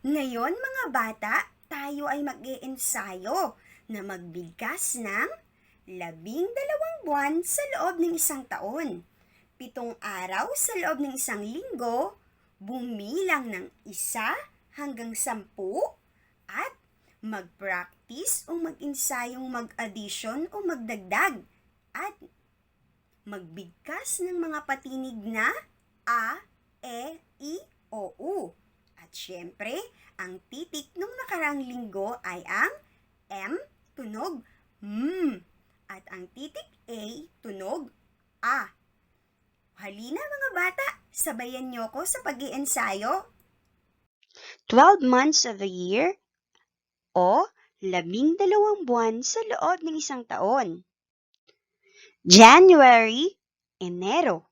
Ngayon mga bata, tayo ay mag-iensayo na magbigkas ng 12 buwan sa loob ng isang taon, 7 araw sa loob ng isang linggo, bumilang ng 1 hanggang 10, at mag-practice o mag-ensayong mag-addition o magdagdag, at magbigkas ng mga patinig na A, E, I, O, U. At syempre, ang titik nung nakarang linggo ay ang M, tunog M. At ang titik A, tunog A. Halina mga bata, sabayan niyo ko sa pag-iensayo. 12 months of the year o 12 buwan sa loob ng isang taon. January, Enero.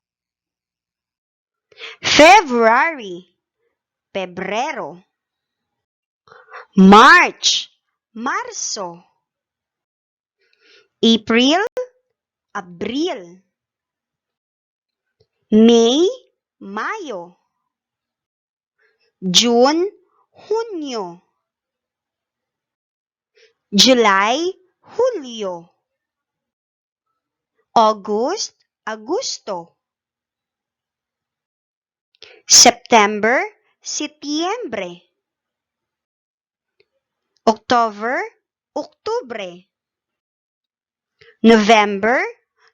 February, Pebrero. March, Marso. April, Abril. May, Mayo. June, Hunyo. July, Hulyo. August, Agosto. September, Setyembre. October, Oktubre. November,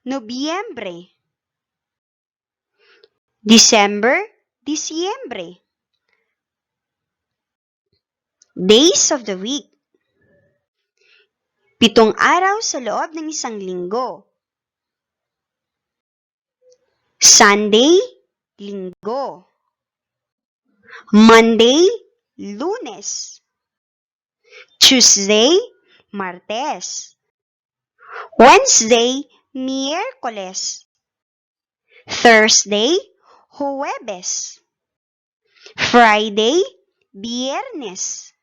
Nobyembre. December, Disyembre. Days of the week. 7 araw sa loob ng isang linggo. Sunday, Linggo. Monday, Lunes. Tuesday, Martes. Wednesday, Miyerkules. Thursday, Huwebes. Friday, Biyernes.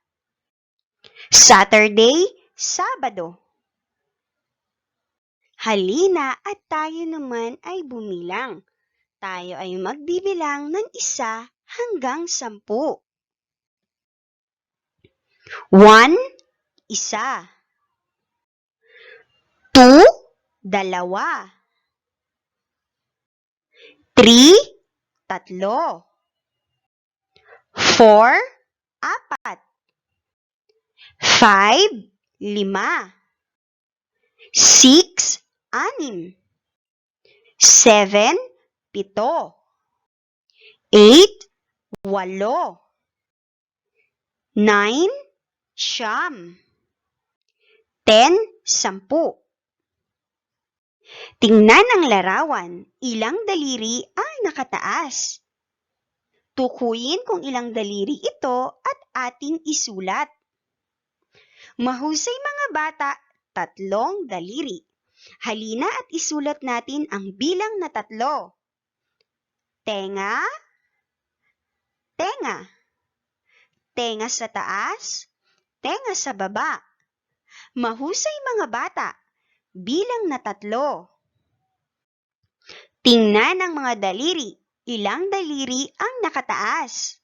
Saturday, Sabado. Halina at tayo naman ay bumilang. Tayo ay magbibilang ng 1 hanggang 10. 1, isa. 2, dalawa. 3, tatlo. 4, apat. 5, 5. 6, 6. 7, 7. 8, 8. 9, 9. 10, 10. Tingnan ang larawan. Ilang daliri ang nakataas? Tukuyin kung ilang daliri ito at ating isulat. Mahusay mga bata, 3 daliri. Halina at isulat natin ang bilang na 3. Tenga, tenga. Tenga sa taas, tenga sa baba. Mahusay mga bata, bilang na 3. Tingnan ang mga daliri. Ilang daliri ang nakataas?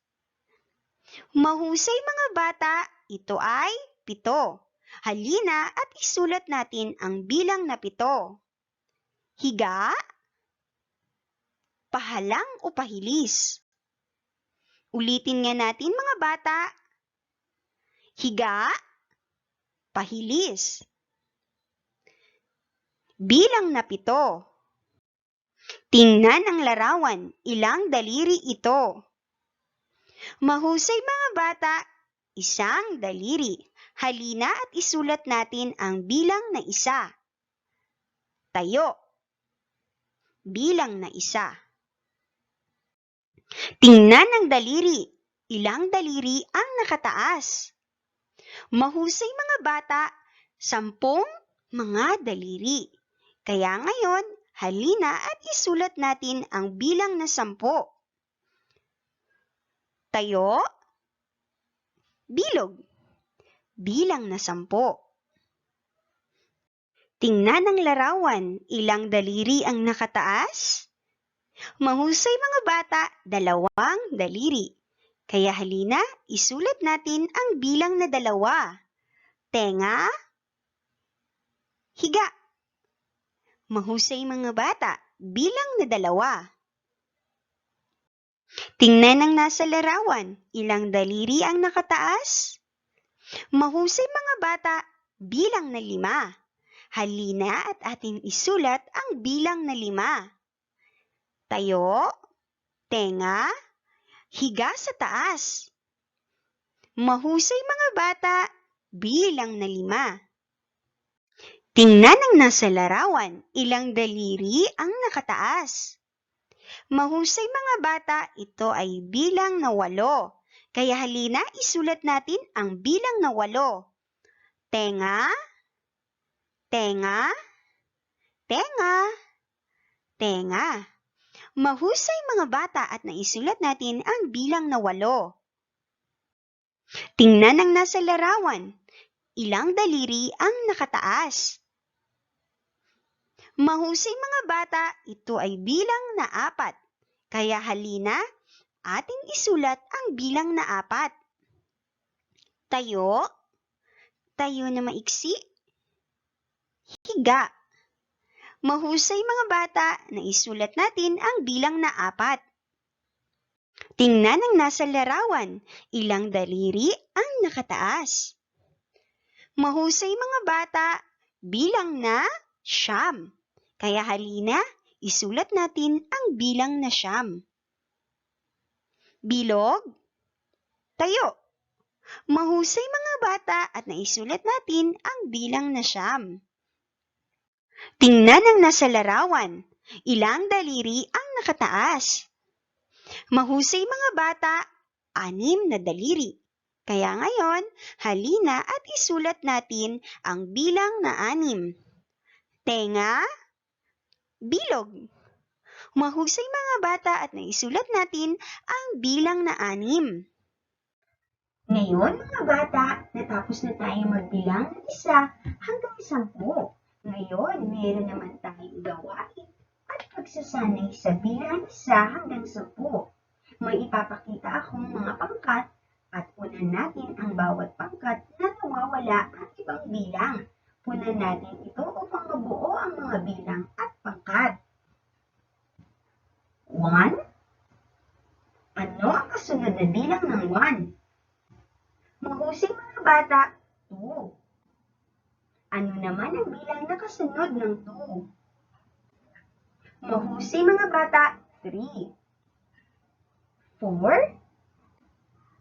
Mahusay mga bata, ito ay 7. Halina at isulat natin ang bilang na 7. Higa, pahalang o pahilis. Ulitin nga natin mga bata. Higa, pahilis. Bilang na 7. Tingnan ang larawan. Ilang daliri ito? Mahusay mga bata, 1 daliri. Halina at isulat natin ang bilang na 1. Tayo. Bilang na 1. Tingnan ang daliri. Ilang daliri ang nakataas? Mahusay mga bata, 10 mga daliri. Kaya ngayon, halina at isulat natin ang bilang na 10. Tayo, bilog. Bilang na 10. Tingnan ang larawan. Ilang daliri ang nakataas? Mahusay mga bata, 2 daliri. Kaya halina, isulat natin ang bilang na 2. Tenga, higa. Mahusay mga bata, bilang na 2. Tingnan ang nasa larawan, ilang daliri ang nakataas? Mahusay mga bata, bilang na 5. Halina at ating isulat ang bilang na 5. Tayo, tenga, higa sa taas. Mahusay mga bata, bilang na 5. Tingnan ang nasa larawan, ilang daliri ang nakataas? Mahusay mga bata, ito ay bilang na 8. Kaya halina, isulat natin ang bilang na 8. Tenga, tenga, tenga, tenga. Mahusay mga bata at naisulat natin ang bilang na 8. Tingnan ang nasa larawan. Ilang daliri ang nakataas? Mahusay mga bata, ito ay bilang na 4. Kaya halina, ating isulat ang bilang na 4. Tayo, tayo na maiksi. Higa. Mahusay mga bata, naisulat natin ang bilang na 4. Tingnan ang nasa larawan, ilang daliri ang nakataas? Mahusay mga bata, bilang na 9. Kaya halina, isulat natin ang bilang na 9. Bilog, tayo. Mahusay mga bata at naisulat natin ang bilang na 9. Tingnan ang nasa larawan, ilang daliri ang nakataas? Mahusay mga bata, 6 na daliri. Kaya ngayon, halina at isulat natin ang bilang na 6. Tenga, bilog. Mahusay mga bata at naisulat natin ang bilang na 6. Ngayon mga bata, natapos na tayong magbilang ng 1 hanggang 10. Ngayon, meron naman tayong gawain at pagsasanay sa bilang 1 hanggang 10. May ipapakita akong mga pangkat at punan natin ang bawat pangkat na nawawala ang ibang bilang. Punan natin ito upang mabuo ang mga bilang at pangkat. 1. Ano ang kasunod na bilang ng 1? Mahusay mga bata, 2. Ano naman ang bilang na kasunod ng 2? Mahusay mga bata, 3. 4.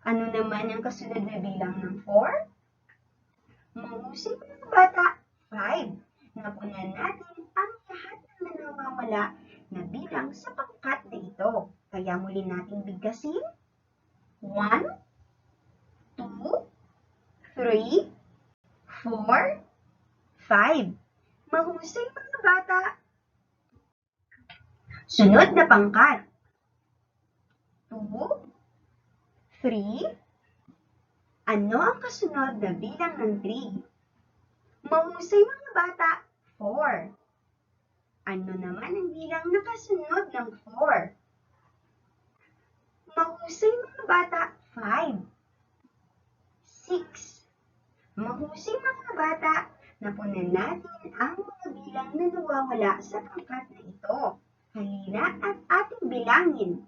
Ano naman ang kasunod na bilang ng 4? Mahusay mga bata, 5. Napunan natin ang lahat ng nawawala na bilang sa pangkat na ito. Kaya muli nating bigkasin. 1, 2, 3, 4, 5. Mahusay mga bata. Sunod na pangkat. 2, 3. Ano ang kasunod na bilang ng 3? Mahusay mga bata. 4. Ano naman ang bilang na kasunod ng 4? Mahusay mga bata. 5. 6. Mahusay mga bata. Napunan natin ang mga bilang na nawawala sa pangkat na ito. Halina at ating bilangin.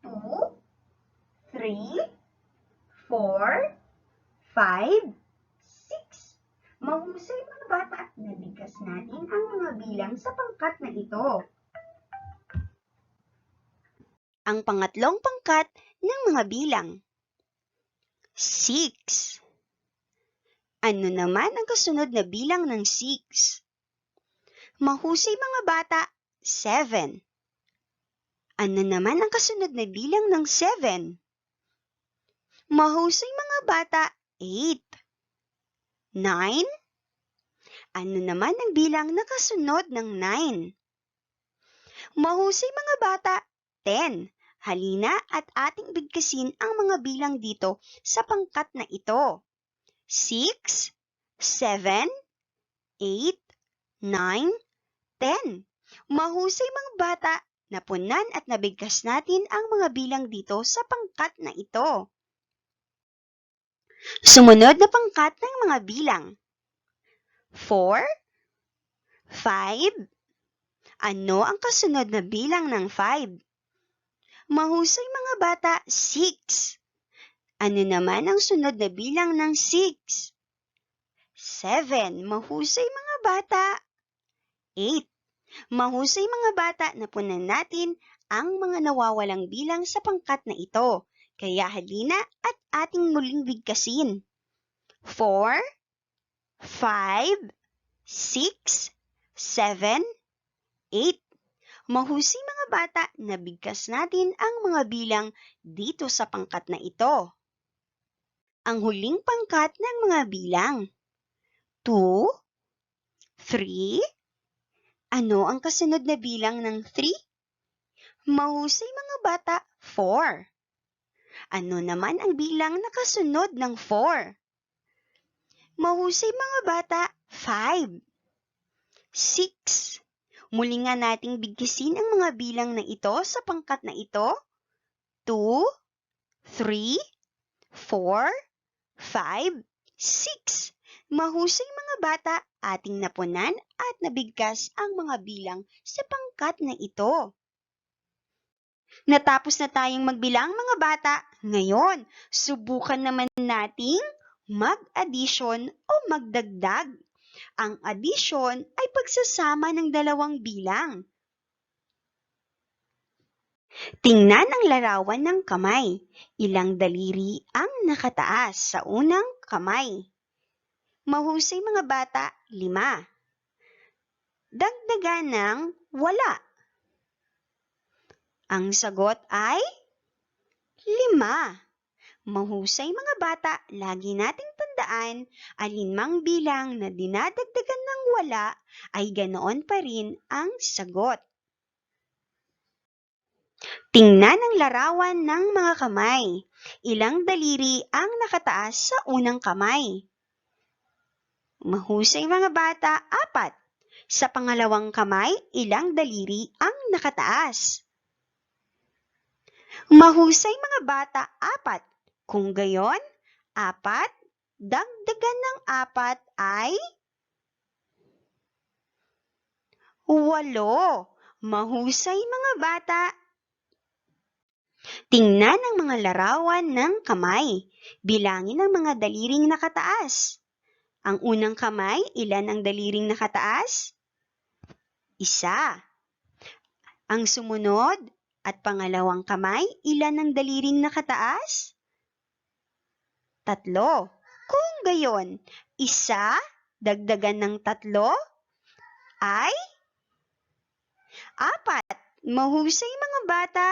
2, 3, 4, 5, 6. Mahusay mga bata, nabigkas natin ang mga bilang sa pangkat na ito. Ang pangatlong pangkat ng mga bilang. 6. Ano naman ang kasunod na bilang ng 6? Mahusay mga bata, 7. Ano naman ang kasunod na bilang ng 7? Mahusay mga bata, 8. 9. Ano naman ang bilang na kasunod ng 9? Mahusay mga bata, 10. Halina at ating bigkasin ang mga bilang dito sa pangkat na ito. 6, 7, 8, 9, 10. Mahusay mga bata, Napunan at nabigkas natin ang mga bilang dito sa pangkat na ito. Sumunod na pangkat ng mga bilang. 4, 5. Ano ang kasunod na bilang ng 5? Mahusay mga bata, 6. Ano naman ang sunod na bilang ng 6? 7. Mahusay mga bata, 8. Mahusay mga bata, napunan natin ang mga nawawalang bilang sa pangkat na ito. Kaya halina at ating muling bigkasin. 4, 5, 6, 7, 8. Mahusay mga bata, nabigkas natin ang mga bilang dito sa pangkat na ito. Ang huling pangkat ng mga bilang. 2, 3. Ano ang kasunod na bilang ng 3? Mahusay mga bata, 4. Ano naman ang bilang na kasunod ng 4? Mahusay mga bata, 5. 6. Muli nga nating bigkisin ang mga bilang na ito sa pangkat na ito. 2, 3, 4, 5, 6. Mahusay mga bata, ating napunan at nabigkas ang mga bilang sa pangkat na ito. Natapos na tayong magbilang mga bata. Ngayon, subukan naman nating mag-addition o magdagdag. Ang addition ay pagsasama ng dalawang bilang. Tingnan ang larawan ng kamay. Ilang daliri ang nakataas sa unang kamay? Mahusay mga bata, 5. Dagdagan ng wala. Ang sagot ay 5. Mahusay mga bata, lagi nating tandaan, alinmang bilang na dinadagdagan ng wala ay ganoon pa rin ang sagot. Tingnan ang larawan ng mga kamay. Ilang daliri ang nakataas sa unang kamay? Mahusay mga bata, 4. Sa pangalawang kamay, ilang daliri ang nakataas? Mahusay mga bata, 4. Kung gayon, 4, dagdagan ng 4 ay 8. Mahusay mga bata. Tingnan ang mga larawan ng kamay. Bilangin ang mga daliring nakataas. Ang unang kamay, ilan ang daliring nakataas? 1. Ang sumunod at pangalawang kamay, ilan ang daliring nakataas? 3. Kung gayon, 1 dagdagan ng 3 ay 4. Mahusay mga bata.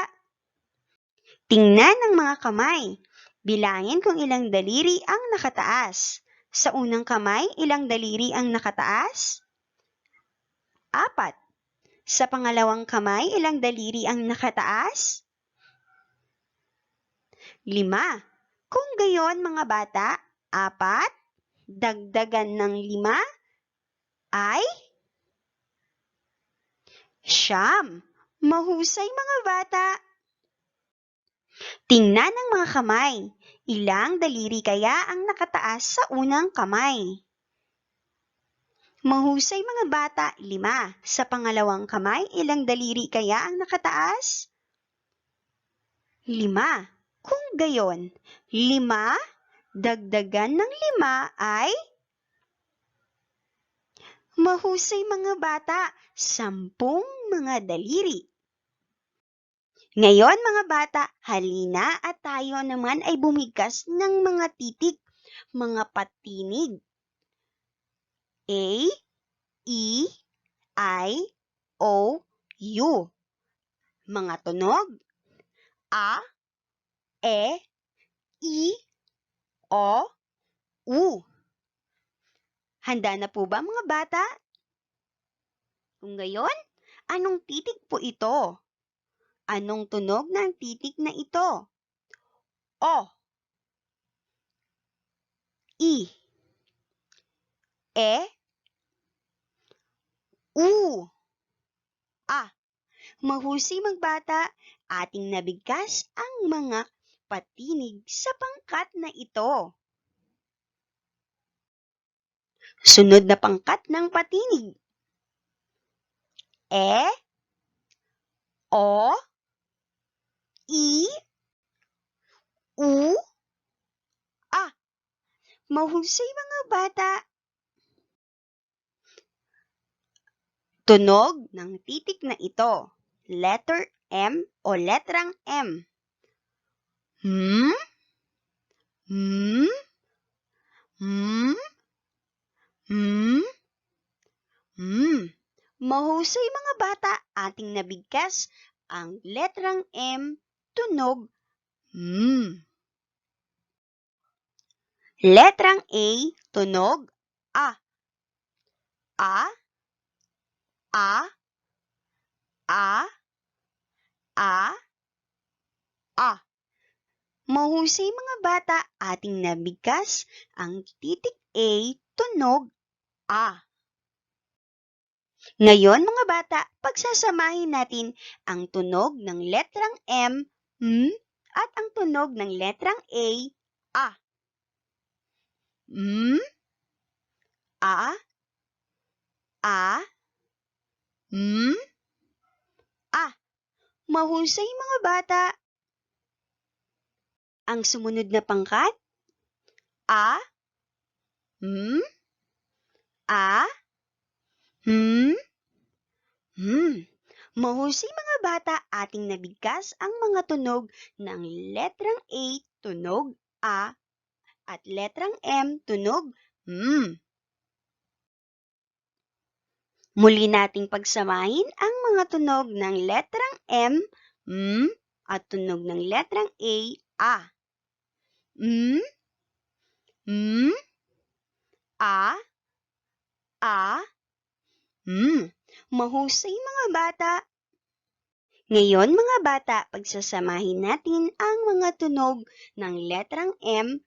Tingnan ang mga kamay. Bilangin kung ilang daliri ang nakataas. Sa unang kamay, ilang daliri ang nakataas? 4. Sa pangalawang kamay, ilang daliri ang nakataas? 5. Kung gayon mga bata, 4 dagdagan ng 5 ay 9. Mahusay mga bata. Tingnan ang mga kamay. Ilang daliri kaya ang nakataas sa unang kamay? Mahusay mga bata, 5. Sa pangalawang kamay, ilang daliri kaya ang nakataas? 5. Kung gayon, 5 dagdagan ng 5 ay? Mahusay mga bata, 10 mga daliri. Ngayon mga bata, halina at tayo naman ay bumigkas ng mga titik, mga patinig. A, E, I, O, U. Mga tunog. A, E, I, O, U. Handa na po ba mga bata? Kung gayon, anong titik po ito? Anong tunog ng titik na ito? O, I, E, U, A. Mahusay magbata, ating nabigkas ang mga patinig sa pangkat na ito. Sunod na pangkat ng patinig. E, O, I, U, A. Mahusay mga bata. Tunog ng titik na ito. Letter M o letrang M. Hmm? Hmm? Hmm? Hmm? Hmm. Mahusay mga bata, ating nabigkas ang letrang M, tunog Letrang A, tunog A. A, A, A, A, A. Mahusay mga bata, ating nabigkas ang titik A, tunog A. Ngayon mga bata, pagsasamahin natin ang tunog ng letrang M, at ang tunog ng letrang A, A. A, A, A. Mahusay mga bata. Ang sumunod na pangkat, A, A, Mahusay mga bata, ating nabigkas ang mga tunog ng letrang A, tunog A, at letrang M, tunog Muli nating pagsamahin ang mga tunog ng letrang M, at tunog ng letrang A. A, A, Mahusay mga bata. Ngayon mga bata, pagsasamahin natin ang mga tunog ng letrang M,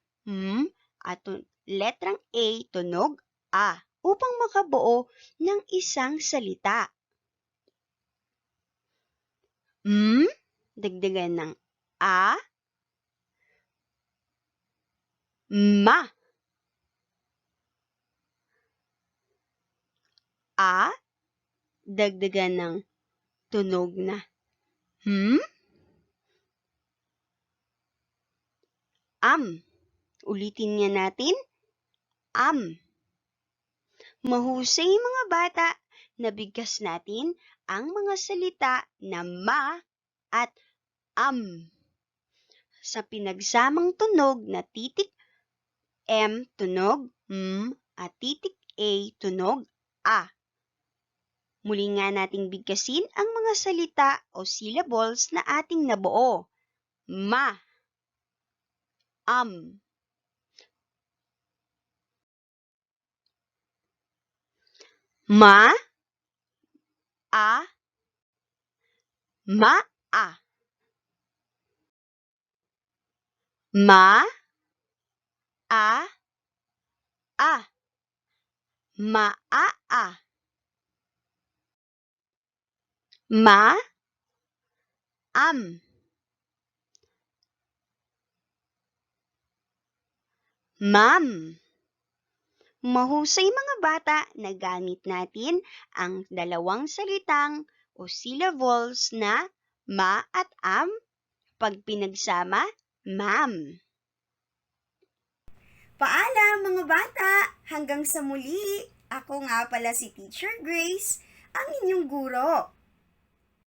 at letrang A, tunog A, upang makabuo ng isang salita. Dagdagan ng A, ma. A, dagdagan ng tunog na Ulitin niya natin, Mahusay mga bata, nabigkas natin ang mga salita na ma at sa pinagsamang tunog na titik M, tunog at titik A, tunog A. Muli nga nating bigkasin ang mga salita o syllables na ating nabuo. Ma, ma, a, ma, a. Ma, a, a. Ma, a. Ma, Ma'am. Mahusay mga bata, nagamit natin ang dalawang salitang o syllables na ma at pag pinagsama, ma'am. Paalam mga bata! Hanggang sa muli! Ako nga pala si Teacher Grace, ang inyong guro.